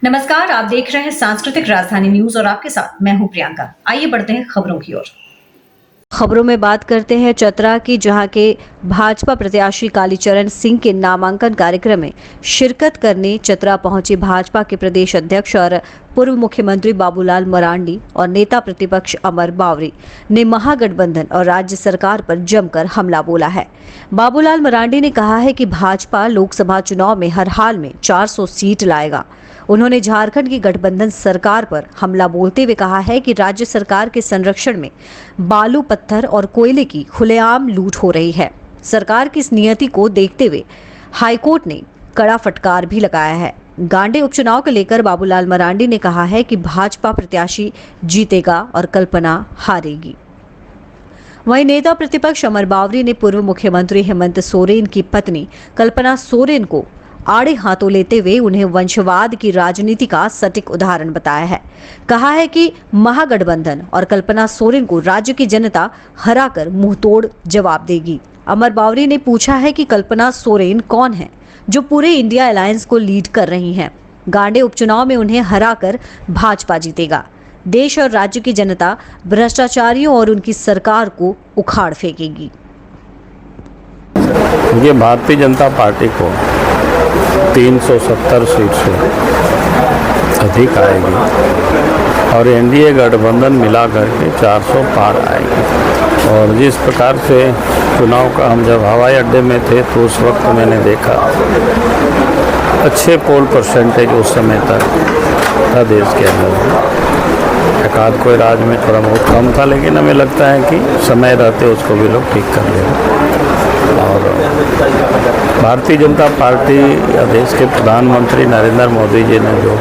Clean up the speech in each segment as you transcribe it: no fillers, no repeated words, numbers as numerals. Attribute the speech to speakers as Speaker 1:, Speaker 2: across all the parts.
Speaker 1: नमस्कार, आप देख रहे हैं सांस्कृतिक राजधानी न्यूज और आपके साथ मैं हूं प्रियंका। आइए बढ़ते हैं खबरों की ओर।
Speaker 2: खबरों में बात करते हैं चतरा की, जहां के भाजपा प्रत्याशी कालीचरण सिंह के नामांकन कार्यक्रम में शिरकत करने चतरा पहुंचे भाजपा के प्रदेश अध्यक्ष और पूर्व मुख्यमंत्री बाबूलाल मरांडी और नेता प्रतिपक्ष अमर बावरी ने महागठबंधन और राज्य सरकार पर जमकर हमला बोला है। बाबूलाल मरांडी ने कहा है कि भाजपा लोकसभा चुनाव में हर हाल में 400 सीट लाएगा। उन्होंने झारखंड की गठबंधन सरकार पर हमला बोलते हुए कहा है कि राज्य सरकार के संरक्षण में बालू, पत्थर और कोयले की खुलेआम लूट हो रही है। सरकार की इस नियति को देखते हुए हाईकोर्ट ने कड़ा फटकार भी लगाया है। गांडे उपचुनाव को लेकर बाबूलाल मरांडी ने कहा है कि भाजपा प्रत्याशी जीतेगा और कल्पना हारेगी। वहीं नेता प्रतिपक्ष अमर बावरी ने पूर्व मुख्यमंत्री हेमंत सोरेन की पत्नी कल्पना सोरेन को आड़े हाथों लेते हुए उन्हें वंशवाद की राजनीति का सटीक उदाहरण बताया है। कहा है कि महागठबंधन और कल्पना सोरेन को राज्य की जनता हराकर मुंहतोड़ जवाब देगी। अमर बावरी ने पूछा है कि कल्पना सोरेन कौन है जो पूरे इंडिया अलायंस को लीड कर रही हैं। गांडे उपचुनाव में उन्हें हराकर भाजपा जीतेगा। देश और राज्य की जनता भ्रष्टाचारियों और उनकी सरकार को उखाड़ फेंकेगी।
Speaker 3: ये भारतीय जनता पार्टी को 370 सीट से अधिक आएगी और एनडीए गठबंधन मिला करके 400 पार आएगी। और जिस प्रकार से चुनाव का हम जब हवाई अड्डे में थे तो उस वक्त मैंने देखा अच्छे पोल परसेंटेज उस समय तक था देश के अंदर। एकाध कोई राज्य में थोड़ा बहुत कम था, लेकिन हमें लगता है कि समय रहते उसको भी लोग ठीक कर लेंगे। और भारतीय जनता पार्टी या देश के प्रधानमंत्री नरेंद्र मोदी जी ने जो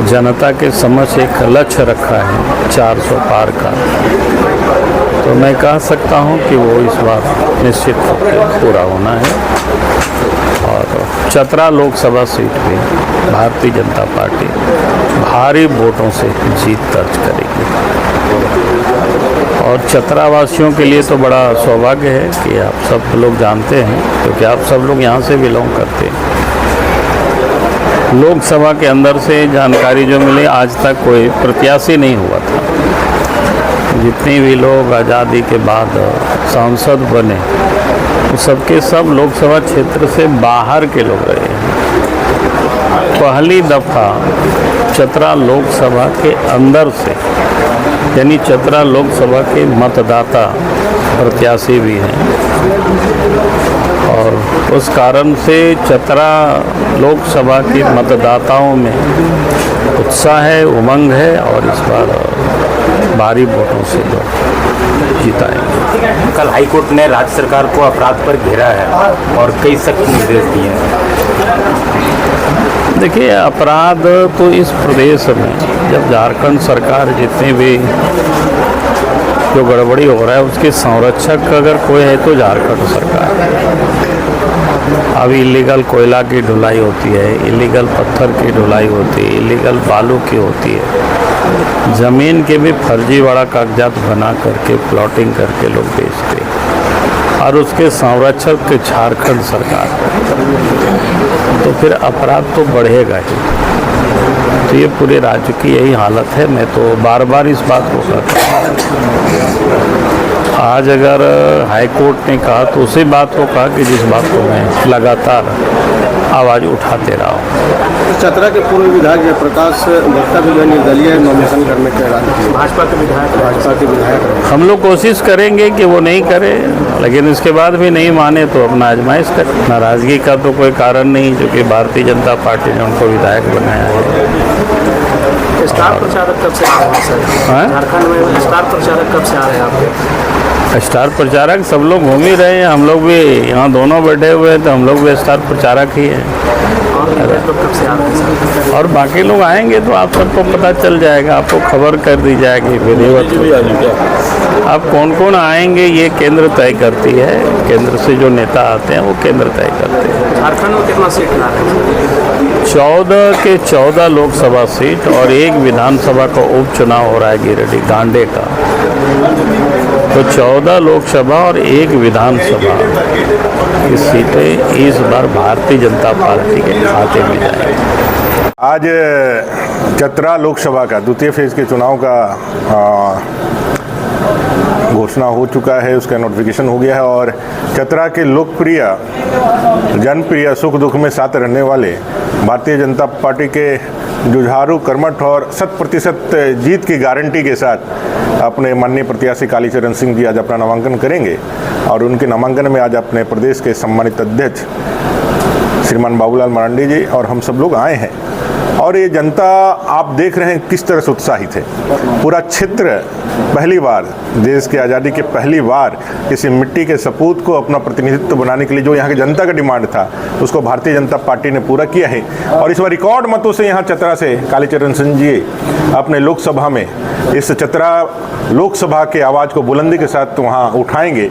Speaker 3: जनता के समक्ष एक लक्ष्य रखा है 400 पार का, तो मैं कह सकता हूं कि वो इस बार निश्चित रूप से पूरा होना है। और चतरा लोकसभा सीट पे भारतीय जनता पार्टी भारी वोटों से जीत दर्ज करेगी। और चतरा वासियों के लिए तो बड़ा सौभाग्य है कि आप सब लोग जानते हैं, क्योंकि आप सब लोग यहाँ से बिलोंग करते हैं। लोकसभा के अंदर से जानकारी जो मिली, आज तक कोई प्रत्याशी नहीं हुआ था। जितने भी लोग आज़ादी के बाद सांसद बने वो सबके सब लोकसभा क्षेत्र से बाहर के लोग रहे हैं। पहली दफ़ा चतरा लोकसभा के अंदर से, यानी चतरा लोकसभा के मतदाता प्रत्याशी भी हैं। और उस कारण से चतरा लोकसभा के मतदाताओं में उत्साह है, उमंग है और इस बार भारी वोटों से लोग जिताएंगे।
Speaker 4: कल हाईकोर्ट ने राज्य सरकार को अपराध पर घेरा है और कई सख्त निर्देश दिए हैं।
Speaker 3: देखिए, अपराध तो इस प्रदेश में जब झारखंड सरकार जितने भी जो गड़बड़ी हो रहा है उसके संरक्षक अगर कोई है तो झारखंड सरकार है। अब इलीगल कोयला की ढुलाई होती है, इलीगल पत्थर की ढुलाई होती है, इलीगल बालू की होती है, ज़मीन के भी फर्जी बड़ा कागजात बना करके प्लॉटिंग करके लोग बेचते हैं और उसके संरक्षक झारखंड सरकार है, तो फिर अपराध तो बढ़ेगा ही। तो ये पूरे राज्य की यही हालत है। मैं तो बार बार इस बात को कहता हूँ। आज अगर हाईकोर्ट ने कहा तो उसी बात को कहा कि जिस बात को मैं लगातार आवाज़ उठाते रहा हूँ।
Speaker 5: चतरा के पूर्व विधायक जयप्रकाश गुप्ता भी निर्दलीय नॉमिनेशन करने के ऐलान किए। भाजपा के विधायक
Speaker 3: हम लोग कोशिश करेंगे कि वो नहीं करे, लेकिन इसके बाद भी नहीं माने तो अपना आजमाइश करें। नाराज़गी का तो कोई कारण नहीं, क्योंकि भारतीय जनता पार्टी ने उनको विधायक बनाया है।
Speaker 5: स्टार प्रचारक कब से आ रहे हैं सर? झारखंड में स्टार प्रचारक कब से आ रहे हैं आपके?
Speaker 3: स्टार प्रचारक सब लोग घूम ही रहे हैं, हम लोग भी यहाँ दोनों बैठे हुए हैं तो हम लोग भी स्टार प्रचारक ही हैं। और बाकी लोग आएंगे तो आप सबको पता चल जाएगा, आपको खबर कर दी जाएगी विधिवत। अब कौन कौन आएंगे ये केंद्र तय करती है, केंद्र से जो नेता आते हैं वो केंद्र तय करते हैं।
Speaker 5: झारखंड में कितना सीट ला रहे हैं?
Speaker 3: 14 के 14 लोकसभा सीट और एक विधानसभा का उपचुनाव हो रहा है गिरिडीह गांडे का। तो 14 लोकसभा और 1 विधानसभा की सीटें इस बार भारतीय जनता पार्टी के खाते में जाएंगी।
Speaker 6: आज चतरा लोकसभा का द्वितीय फेज के चुनाव का घोषणा हो चुका है, उसका नोटिफिकेशन हो गया है और चतरा के लोकप्रिय जनप्रिय सुख दुख में साथ रहने वाले भारतीय जनता पार्टी के जुझारू कर्मठ और 100% जीत की गारंटी के साथ अपने माननीय प्रत्याशी कालीचरण सिंह जी आज अपना नामांकन करेंगे और उनके नामांकन में आज अपने प्रदेश के सम्मानित अध्यक्ष श्रीमान बाबूलाल मरांडी जी और हम सब लोग आए हैं। और ये जनता आप देख रहे हैं किस तरह से उत्साहित है। पूरा क्षेत्र पहली बार देश की आज़ादी के पहली बार किसी मिट्टी के सपूत को अपना प्रतिनिधित्व बनाने के लिए जो यहाँ की जनता का डिमांड था उसको भारतीय जनता पार्टी ने पूरा किया है और इस बार रिकॉर्ड मतों से यहाँ चतरा से कालीचरण सिंह जी अपने लोकसभा में इस चतरा लोकसभा के आवाज़ को बुलंदी के साथ वहाँ उठाएंगे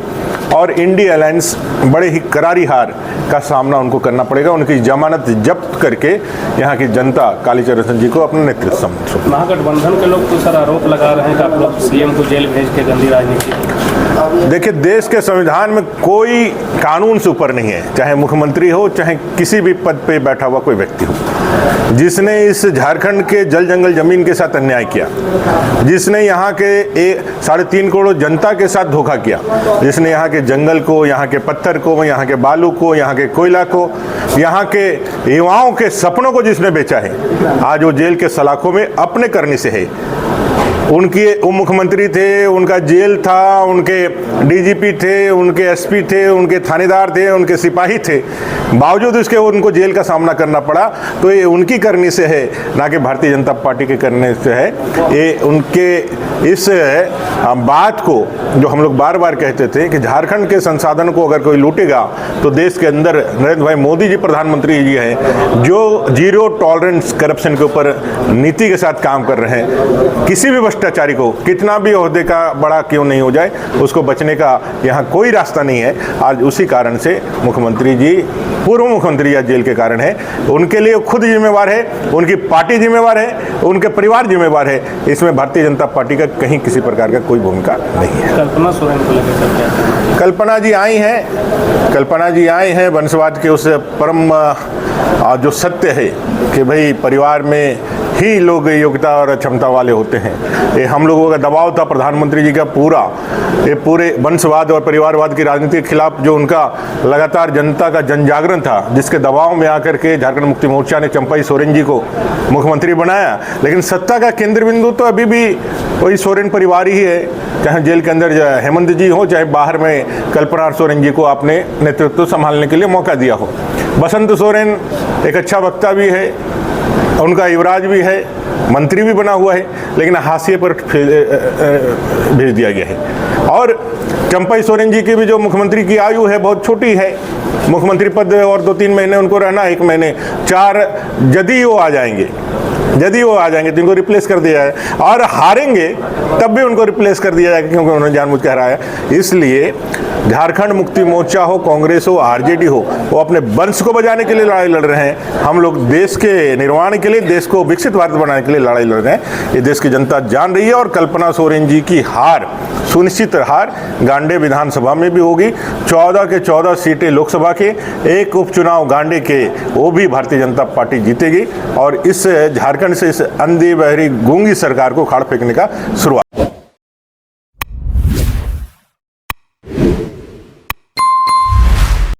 Speaker 6: और इंडिया अलायंस बड़े ही करारी हार का सामना उनको करना पड़ेगा। उनकी जमानत जब्त करके यहाँ की जनता कालीचरण सिंह जी को अपना नेतृत्व समझ।
Speaker 7: महागठबंधन के लोग तो सर आरोप लगा रहे हैं कि आप लोग सीएम को जेल भेज के गंदी राजनीति।
Speaker 6: देखिए, देश के संविधान में कोई कानून से ऊपर नहीं है, चाहे मुख्यमंत्री हो चाहे किसी भी पद पे बैठा हुआ कोई व्यक्ति हो। जिसने इस झारखंड के जल जंगल जमीन के साथ अन्याय किया, जिसने यहाँ के 3.5 करोड़ जनता के साथ धोखा किया, जिसने यहाँ के जंगल को, यहाँ के पत्थर को, यहाँ के बालू को, यहाँ के कोयला को, यहाँ के युवाओं के सपनों को जिसने बेचा है, आज वो जेल के सलाखों में अपने करने से है। उनकी उप मुख्यमंत्री थे, उनका जेल था, उनके डीजीपी थे, उनके एसपी थे, उनके थानेदार थे, उनके सिपाही थे, बावजूद इसके उनको जेल का सामना करना पड़ा। तो ये उनकी करनी से है, ना कि भारतीय जनता पार्टी के करने से है। ये उनके इस बात को जो हम लोग बार बार कहते थे कि झारखंड के संसाधन को अगर कोई लूटेगा तो देश के अंदर नरेंद्र भाई मोदी जी प्रधानमंत्री जी हैं जो जीरो टॉलरेंस करप्शन के ऊपर नीति के साथ काम कर रहे हैं। किसी भी भ्रष्टाचारी को कितना भी ओहदे का बड़ा क्यों नहीं हो जाए, उसको बचने का यहाँ कोई रास्ता नहीं है। आज उसी कारण से मुख्यमंत्री जी, पूर्व मुख्यमंत्री या जेल के कारण है। उनके लिए खुद जिम्मेवार है, उनकी पार्टी जिम्मेवार है, उनके परिवार जिम्मेवार है। इसमें भारतीय जनता पार्टी का कहीं किसी प्रकार का कोई भूमिका नहीं है।
Speaker 7: कल्पना सोरेन को लेकर क्या?
Speaker 6: कल्पना जी आई हैं वंशवाद के उस परम जो सत्य है कि भाई परिवार में ही लोग योग्यता और क्षमता वाले होते हैं। ये हम लोगों का दबाव था प्रधानमंत्री जी का पूरे वंशवाद और परिवारवाद की राजनीति के खिलाफ जो उनका लगातार जनता का जनजागरण था, जिसके दबाव में आकर के झारखंड मुक्ति मोर्चा ने चंपाई सोरेन जी को मुख्यमंत्री बनाया। लेकिन सत्ता का केंद्र बिंदु तो अभी भी वही सोरेन परिवार ही है, चाहे जेल के अंदर हेमंत जी हो, चाहे बाहर में कल्पना सोरेन जी को आपने नेतृत्व संभालने के लिए मौका दिया हो। बसंत सोरेन एक अच्छा वक्ता भी है, उनका युवराज भी है, मंत्री भी बना हुआ है, लेकिन हाशिए पर भेज दिया गया है। और चंपाई सोरेन जी की भी जो मुख्यमंत्री की आयु है बहुत छोटी है। मुख्यमंत्री पद और 2-3 महीने उनको रहना, 1 महीने 4 यदि वो आ जाएंगे तो इनको रिप्लेस कर दिया जाए, और हारेंगे तब भी उनको रिप्लेस कर दिया जाएगा क्योंकि उन्होंने जानबूझ के हराया। इसलिए झारखंड मुक्ति मोर्चा हो, कांग्रेस हो, आरजेडी हो, वो अपने वंश को बचाने के लिए लड़ाई लड़ रहे हैं। हम लोग देश के निर्माण के लिए, देश को विकसित भारत बनाने के लिए लड़ाई लड़ रहे हैं। ये देश की जनता जान रही है और कल्पना सोरेन जी की हार, सुनिश्चित हार गांडे विधानसभा में भी होगी। 14 के 14 सीटें लोकसभा के, 1 उपचुनाव गांडे के, वो भी भारतीय जनता पार्टी जीतेगी और इस झारखंड से इस अंधी बहरी गूंगी सरकार को उखाड़ फेंकने का शुरुआत।